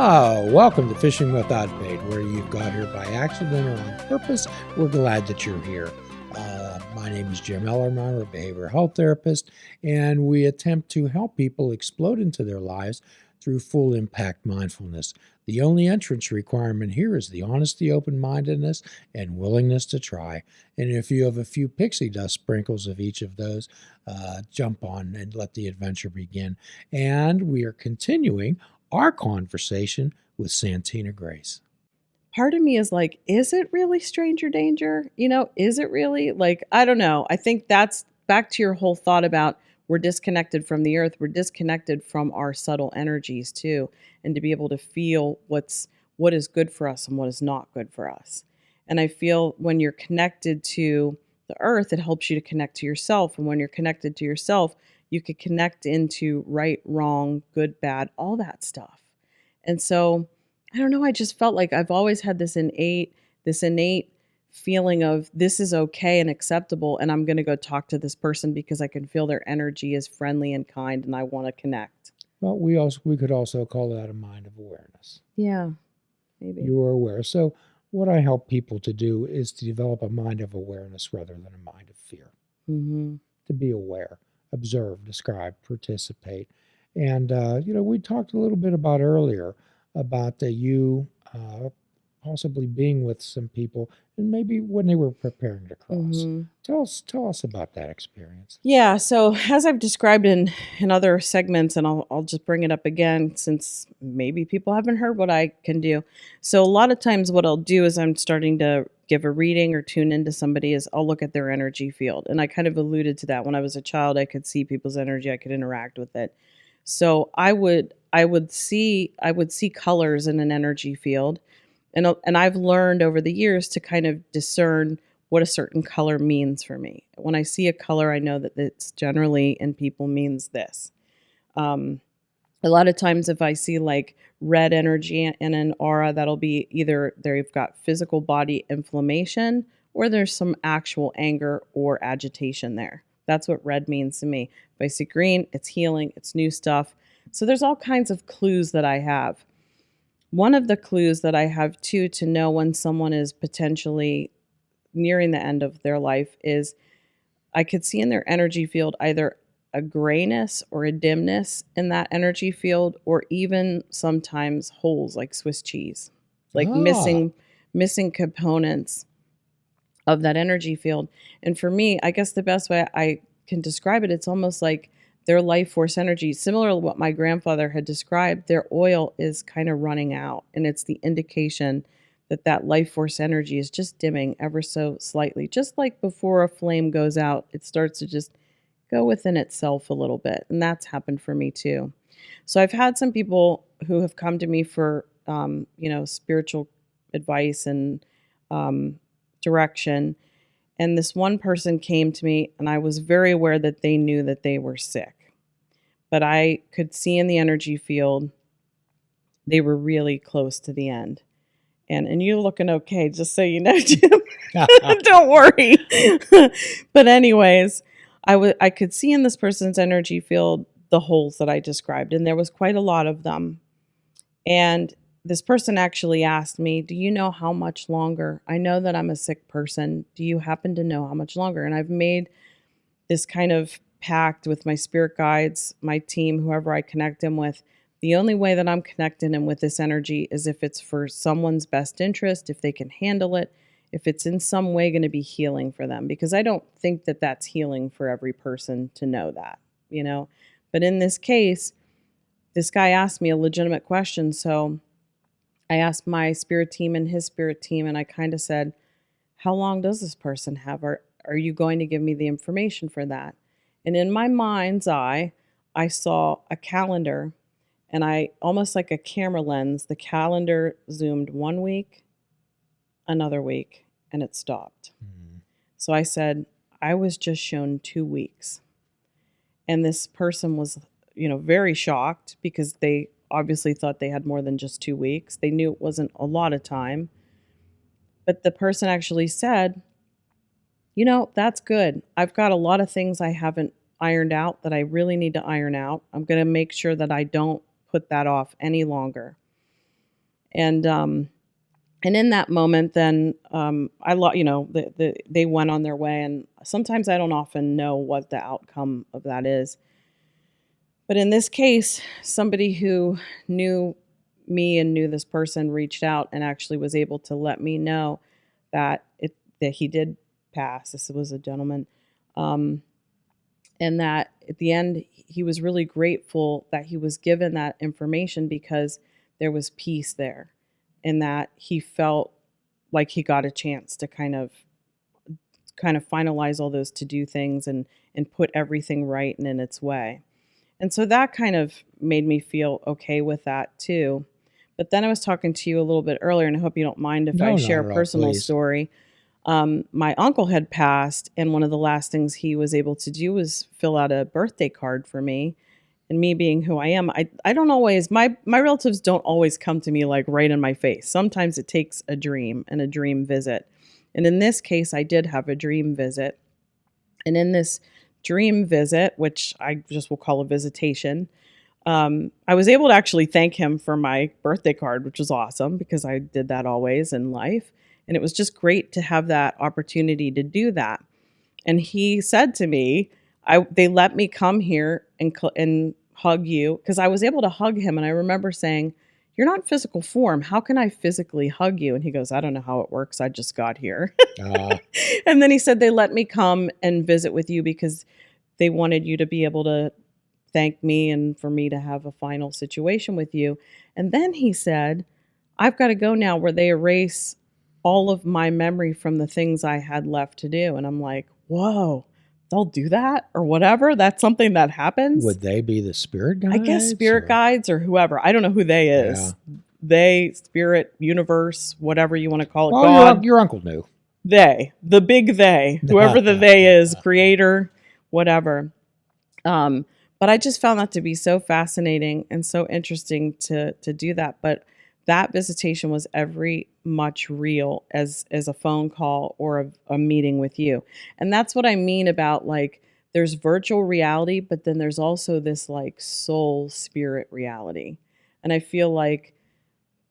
Hello, welcome to Fishing Without Bait, where you've got here by accident or on purpose. We're glad that you're here. My name is Jim Ellermeyer, a behavioral health therapist, and we attempt to help people explode into their lives through full impact mindfulness. The only entrance requirement here is the honesty, open-mindedness, and willingness to try. And if you have a few pixie dust sprinkles of each of those, jump on and let the adventure begin. And we are continuing our conversation with Santina Grace. Part of me is like, is it really stranger danger? Is it really? Like, I don't know. I think that's back to your whole thought about we're disconnected from the earth. We're disconnected from our subtle energies too. And to be able to feel what is good for us and what is not good for us. And I feel when you're connected to the earth, it helps you to connect to yourself. And when you're connected to yourself, you could connect into right, wrong, good, bad, all that stuff. And so I don't know, I just felt like I've always had this innate feeling of this is okay and acceptable, and I'm going to go talk to this person because I can feel their energy is friendly and kind and I want to connect. Well, we could also call that a mind of awareness. Yeah, maybe. You are aware. So what I help people to do is to develop a mind of awareness rather than a mind of fear. Mm-hmm. To be aware, observe, describe, participate. And, we talked a little bit about earlier about you possibly being with some people and maybe when they were preparing to cross. Mm-hmm. Tell us about that experience. Yeah, so as I've described in other segments, and I'll just bring it up again since maybe people haven't heard what I can do. So a lot of times what I'll do is I'm starting to give a reading or tune into somebody is I'll look at their energy field. And I kind of alluded to that. When I was a child, I could see people's energy, I could interact with it. So I would see colors in an energy field. And I've learned over the years to kind of discern what a certain color means for me. When I see a color, I know that it's generally in people means this. A lot of times if I see like red energy in an aura, that'll be either they've got physical body inflammation or there's some actual anger or agitation there. That's what red means to me. If I see green, it's healing, it's new stuff. So there's all kinds of clues that I have. One of the clues that I have too to know when someone is potentially nearing the end of their life is I could see in their energy field either a grayness or a dimness in that energy field, or even sometimes holes like Swiss cheese, like missing components of that energy field. And for me, I guess the best way I can describe it, it's almost like their life force energy, similar to what my grandfather had described, their oil is kind of running out. And it's the indication that life force energy is just dimming ever so slightly. Just like before a flame goes out, it starts to just go within itself a little bit. And that's happened for me too. So I've had some people who have come to me for, spiritual advice and direction. And this one person came to me and I was very aware that they knew that they were sick. But I could see in the energy field, they were really close to the end. And you're looking okay, just so you know, Jim. Don't worry. But anyways, I could see in this person's energy field the holes that I described, and there was quite a lot of them. And this person actually asked me, do you know how much longer? I know that I'm a sick person. Do you happen to know how much longer? And I've made this kind of pact with my spirit guides, my team, whoever I connect them with. The only way that I'm connecting them with this energy is if it's for someone's best interest, if they can handle it, if it's in some way going to be healing for them. Because I don't think that that's healing for every person to know that, But in this case, this guy asked me a legitimate question. So I asked my spirit team and his spirit team, and I kind of said, how long does this person have? Are you going to give me the information for that? And in my mind's eye, I saw a calendar, and I almost like a camera lens, the calendar zoomed 1 week, another week, and it stopped. Mm-hmm. So I said, I was just shown 2 weeks. And this person was, very shocked because they obviously thought they had more than just 2 weeks. They knew it wasn't a lot of time. But the person actually said, that's good. I've got a lot of things I haven't ironed out that I really need to iron out. I'm going to make sure that I don't put that off any longer. And in that moment, then they went on their way. And sometimes I don't often know what the outcome of that is. But in this case, somebody who knew me and knew this person reached out and actually was able to let me know that he did pass. This was a gentleman, and that at the end he was really grateful that he was given that information because there was peace there, and that he felt like he got a chance to kind of finalize all those to-do things and put everything right and in its way. And so that kind of made me feel okay with that too. But then I was talking to you a little bit earlier, and I hope you don't mind if I share a personal story. My uncle had passed, and one of the last things he was able to do was fill out a birthday card for me. And me being who I am, I don't always, my relatives don't always come to me like right in my face. Sometimes it takes a dream and a dream visit. And in this case, I did have a dream visit. And in this dream visit, which I just will call a visitation, I was able to actually thank him for my birthday card, which was awesome because I did that always in life. And it was just great to have that opportunity to do that. And he said to me, they let me come here and hug you, because I was able to hug him. And I remember saying, "You're not in physical form. How can I physically hug you?" And he goes, "I don't know how it works. I just got here." And then he said, "They let me come and visit with you because they wanted you to be able to thank me and for me to have a final situation with you." And then he said, "I've got to go now," where they erase all of my memory from the things I had left to do. And I'm like, whoa, they'll do that or whatever. That's something that happens. Would they be the spirit guides? I guess spirit guides or whoever. I don't know who they is. Yeah. They, spirit, universe, whatever you want to call it. Well, God. Your uncle knew. They, the big they, whoever the they is, creator, whatever. But I just found that to be so fascinating and so interesting to do that. But that visitation was every much real as a phone call or a meeting with you. And that's what I mean about, like, there's virtual reality, but then there's also this like soul spirit reality. And I feel like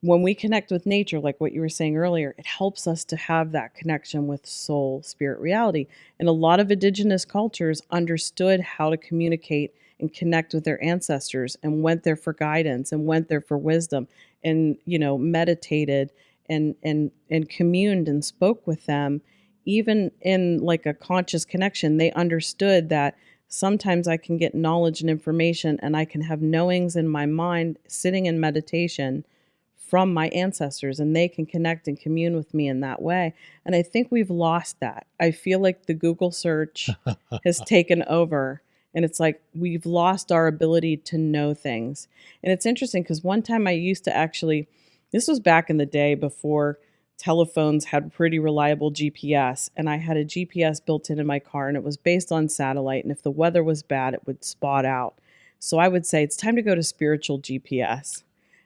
when we connect with nature, like what you were saying earlier, it helps us to have that connection with soul spirit reality. And a lot of indigenous cultures understood how to communicate and connect with their ancestors and went there for guidance and went there for wisdom and, meditated and communed and spoke with them. Even in like a conscious connection, they understood that sometimes I can get knowledge and information and I can have knowings in my mind sitting in meditation from my ancestors, and they can connect and commune with me in that way. And I think we've lost that. I feel like the Google search has taken over. And it's like we've lost our ability to know things. And it's interesting because one time I used to actually, this was back in the day before telephones had pretty reliable GPS. And I had a GPS built in my car, and it was based on satellite. And if the weather was bad, it would spot out. So I would say, it's time to go to spiritual GPS.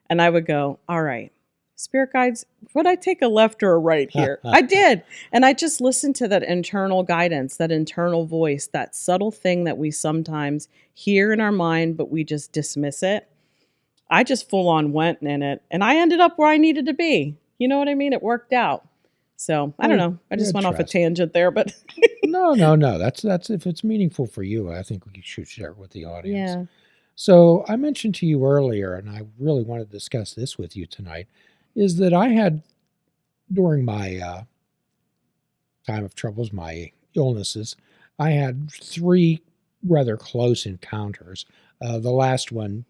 And I would go, all right, spirit guides, would I take a left or a right here? I did. And I just listened to that internal guidance, that internal voice, that subtle thing that we sometimes hear in our mind, but we just dismiss it. I just full on went in it, and I ended up where I needed to be. You know what I mean? It worked out. So I don't know. I just went off a tangent there, but No. That's if it's meaningful for you, I think we should share it with the audience. Yeah. So I mentioned to you earlier, and I really want to discuss this with you tonight, is that I had, during my time of troubles, my illnesses, I had 3 rather close encounters. The last one,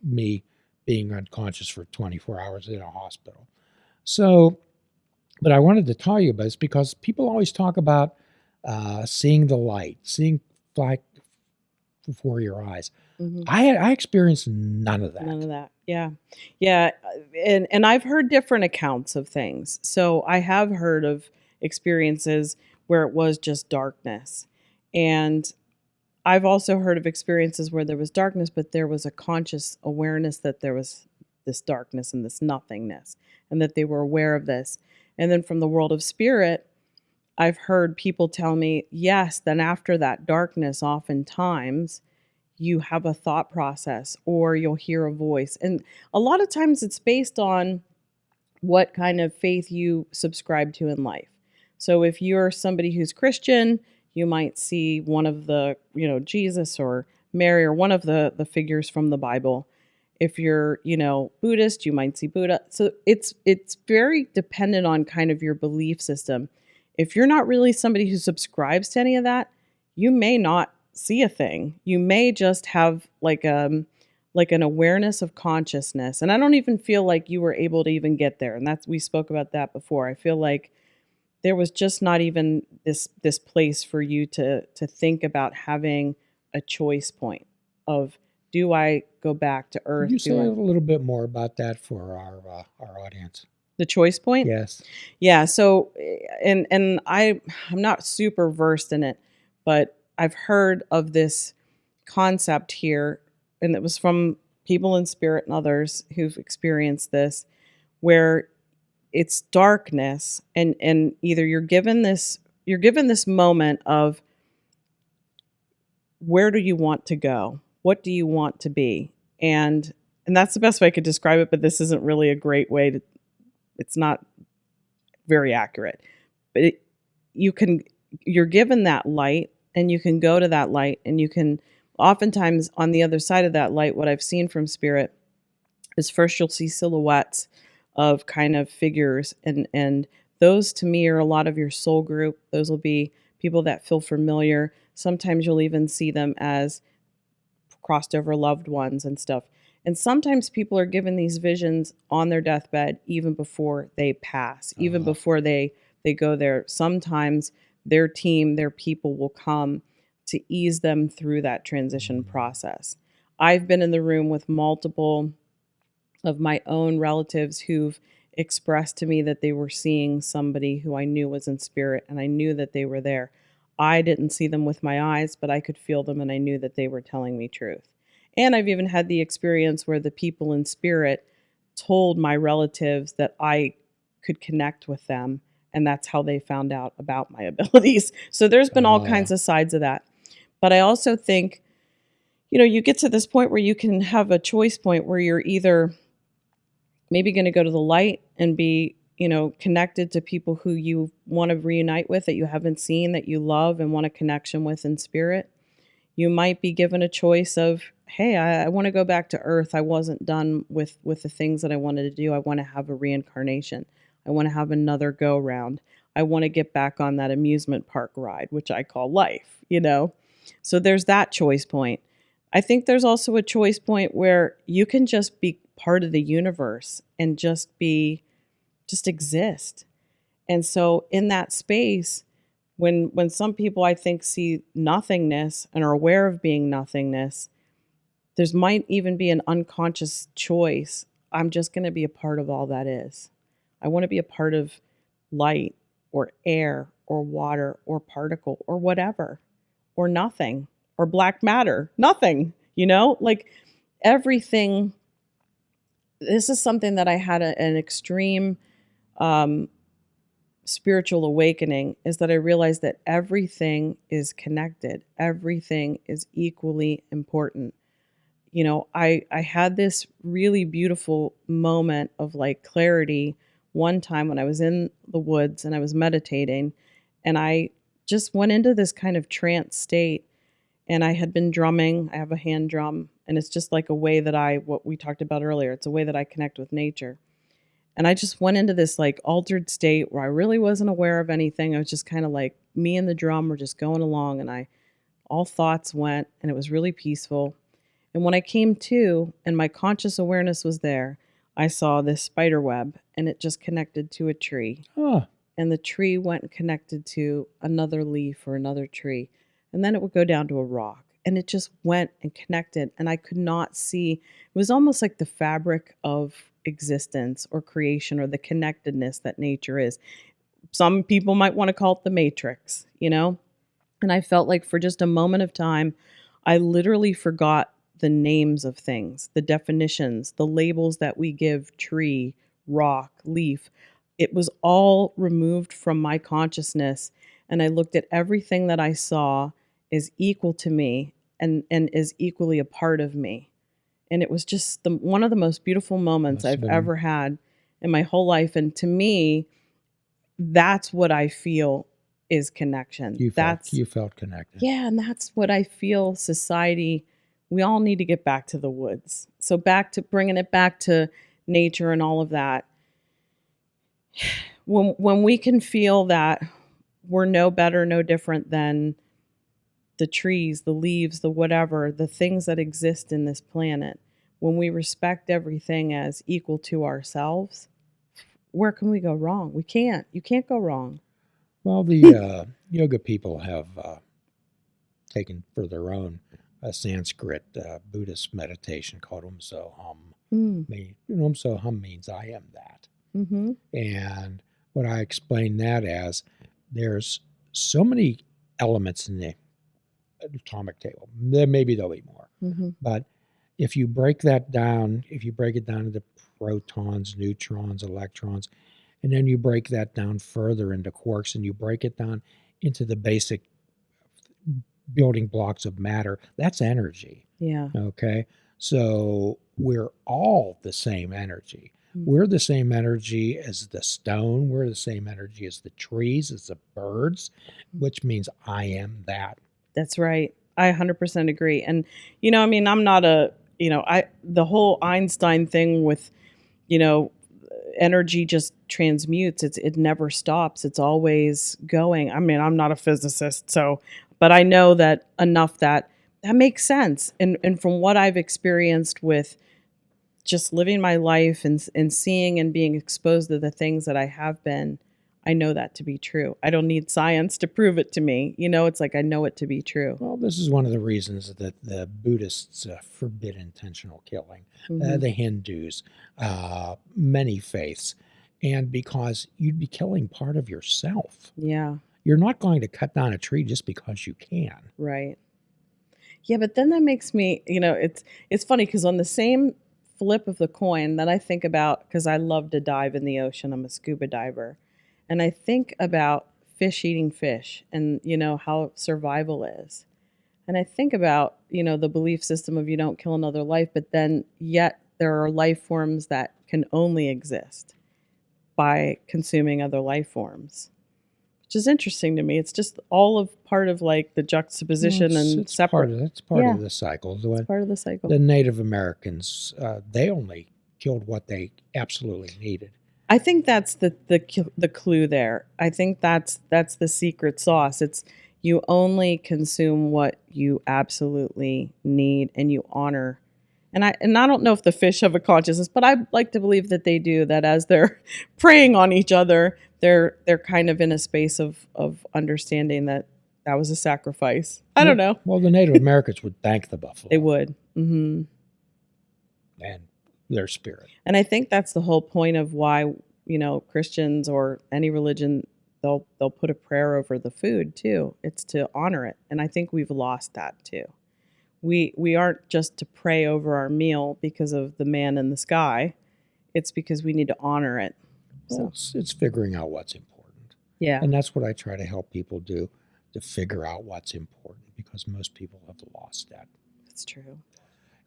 me being unconscious for 24 hours in a hospital. So, but I wanted to tell you about this because people always talk about seeing the light, seeing like before your eyes. Mm-hmm. I experienced none of that. None of that. Yeah. Yeah. And I've heard different accounts of things. So I have heard of experiences where it was just darkness. And I've also heard of experiences where there was darkness, but there was a conscious awareness that there was this darkness and this nothingness, and that they were aware of this. And then from the world of spirit, I've heard people tell me, yes, then after that darkness, oftentimes you have a thought process or you'll hear a voice. And a lot of times it's based on what kind of faith you subscribe to in life. So if you're somebody who's Christian, you might see one of the, Jesus or Mary or one of the figures from the Bible. If you're, Buddhist, you might see Buddha. So it's very dependent on kind of your belief system. If you're not really somebody who subscribes to any of that, you may not see a thing. You may just have like an awareness of consciousness. And I don't even feel like you were able to even get there. And we spoke about that before. I feel like there was just not even this place for you to think about having a choice point of, do I go back to earth? Could you say a little bit more about that for our audience? The choice point? Yes. Yeah. So, and I'm not super versed in it, but I've heard of this concept here, and it was from people in spirit and others who've experienced this, where it's darkness, and either you're given this moment of, where do you want to go? What do you want to be? And that's the best way I could describe it, but this isn't really a great way to, it's not very accurate. But you're given that light, and you can go to that light, and you can, oftentimes on the other side of that light, what I've seen from spirit is, first you'll see silhouettes of kind of figures, and those to me are a lot of your soul group. Those will be people that feel familiar. Sometimes you'll even see them as crossed over loved ones and stuff. And sometimes people are given these visions on their deathbed, even before they pass, even before they go there. Sometimes their team, their people will come to ease them through that transition process. I've been in the room with multiple of my own relatives who've expressed to me that they were seeing somebody who I knew was in spirit, and I knew that they were there. I didn't see them with my eyes, but I could feel them, and I knew that they were telling me truth. And I've even had the experience where the people in spirit told my relatives that I could connect with them, and that's how they found out about my abilities. So there's been all kinds of sides of that. But I also think, you get to this point where you can have a choice point where you're either maybe going to go to the light and be, connected to people who you want to reunite with, that you haven't seen, that you love and want a connection with in spirit. You might be given a choice of, hey, I want to go back to earth. I wasn't done with the things that I wanted to do. I want to have a reincarnation. I want to have another go round. I want to get back on that amusement park ride, which I call life, So there's that choice point. I think there's also a choice point where you can just be part of the universe and just exist. And so in that space, when some people, I think, see nothingness and are aware of being nothingness, there's might even be an unconscious choice. I'm just going to be a part of all that is. I want to be a part of light or air or water or particle or whatever, or nothing, or black matter, nothing, like everything. This is something that I had an extreme spiritual awakening, is that I realized that everything is connected. Everything is equally important. I had this really beautiful moment of like clarity one time when I was in the woods and I was meditating, and I just went into this kind of trance state, and I had been drumming. I have a hand drum, and it's just like a way that what we talked about earlier, it's a way that I connect with nature. And I just went into this like altered state where I really wasn't aware of anything. I was just kind of like, me and the drum were just going along, and all thoughts went, and it was really peaceful. And when I came to, and my conscious awareness was there, I saw this spider web, and it just connected to a tree. Oh. And the tree went and connected to another leaf or another tree. And then it would go down to a rock. And it just went and connected. And I could not see. It was almost like the fabric of existence or creation, or the connectedness that nature is. Some people might want to call it the matrix, And I felt like for just a moment of time, I literally forgot the names of things, the definitions, the labels that we give tree, rock, leaf. It was all removed from my consciousness. And I looked at everything that I saw as equal to me, and is equally a part of me. And it was just one of the most beautiful moments I've ever had. in my whole life. And to me, that's what I feel is connection. You felt connected. Yeah, and that's what I feel society, we all need to get back to the woods. So back to bringing it back to nature and all of that. When we can feel that we're no better, no different than the trees, the leaves, the whatever, the things that exist in this planet, when we respect everything as equal to ourselves, where can we go wrong? We can't. You can't go wrong. Well, the yoga people have taken for their own a Sanskrit Buddhist meditation called Om So Hum. Om So Hum means I am that. Mm-hmm. And what I explain that as, there's so many elements in the atomic table. Maybe there'll be more. Mm-hmm. But if you break that down, if you break it down into protons, neutrons, electrons, and then you break that down further into quarks, and you break it down into the basic building blocks of matter, that's energy. Yeah. Okay? So we're all the same energy. Mm-hmm. We're the same energy as the stone. We're the same energy as the trees, as the birds, which means I am that. That's right. I 100% agree. And, I'm not the whole Einstein thing with, energy just transmutes. It never stops. It's always going. I'm not a physicist, but I know that enough that makes sense. And from what I've experienced with just living my life and seeing and being exposed to the things that I have been, I know that to be true. I don't need science to prove it to me. It's like I know it to be true. Well, this is one of the reasons that the Buddhists forbid intentional killing, Mm-hmm. the Hindus, many faiths, and because you'd be killing part of yourself. Yeah. You're not going to cut down a tree just because you can. Right. Yeah, but then that makes me, it's funny because on the same flip of the coin that I think about, because I love to dive in the ocean, I'm a scuba diver. And I think about fish eating fish and, how survival is. And I think about, the belief system of you don't kill another life, but then yet there are life forms that can only exist by consuming other life forms, which is interesting to me. It's just all of part of like the juxtaposition and separate. It's part of the cycle. It's part of the cycle. The Native Americans, they only killed what they absolutely needed. I think that's the clue there. I think that's the secret sauce. It's you only consume what you absolutely need and you honor. And I don't know if the fish have a consciousness, but I like to believe that they do, that as they're preying on each other, they're kind of in a space of understanding that was a sacrifice. I don't know. Well, the Native Americans would thank the buffalo. They would. Mm-hmm. And their spirit. And I think that's the whole point of why, Christians or any religion, they'll put a prayer over the food too. It's to honor it. And I think we've lost that too. We aren't just to pray over our meal because of the man in the sky. It's because we need to honor it. Well, it's figuring out what's important. Yeah. And that's what I try to help people do, to figure out what's important, because most people have lost that. That's true.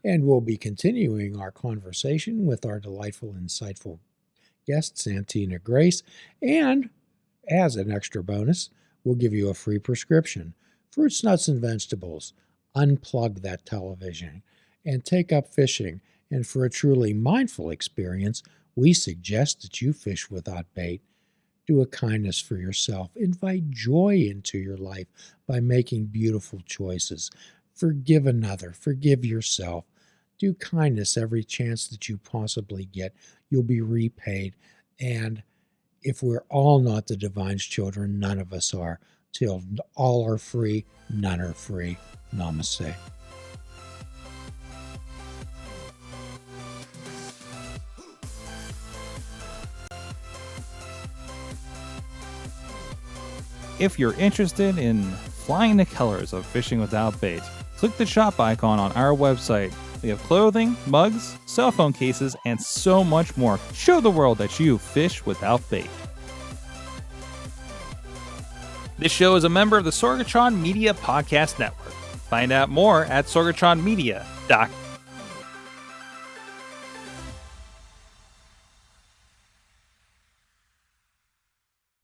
And we'll be continuing our conversation with our delightful, insightful guest, Santina Grace. And as an extra bonus, we'll give you a free prescription. Fruits, nuts, and vegetables. Unplug that television and take up fishing. And for a truly mindful experience, we suggest that you fish without bait. Do a kindness for yourself. Invite joy into your life by making beautiful choices. Forgive another. Forgive yourself. Do kindness every chance that you possibly get. You'll be repaid. And if we're all not the divine's children, none of us are. Till all are free, none are free. Namaste. If you're interested in flying the colors of fishing without bait, click the shop icon on our website. We have clothing, mugs, cell phone cases, and so much more. Show the world that you fish without bait. This show is a member of the Sorgatron Media Podcast Network. Find out more at sorgatronmedia.com.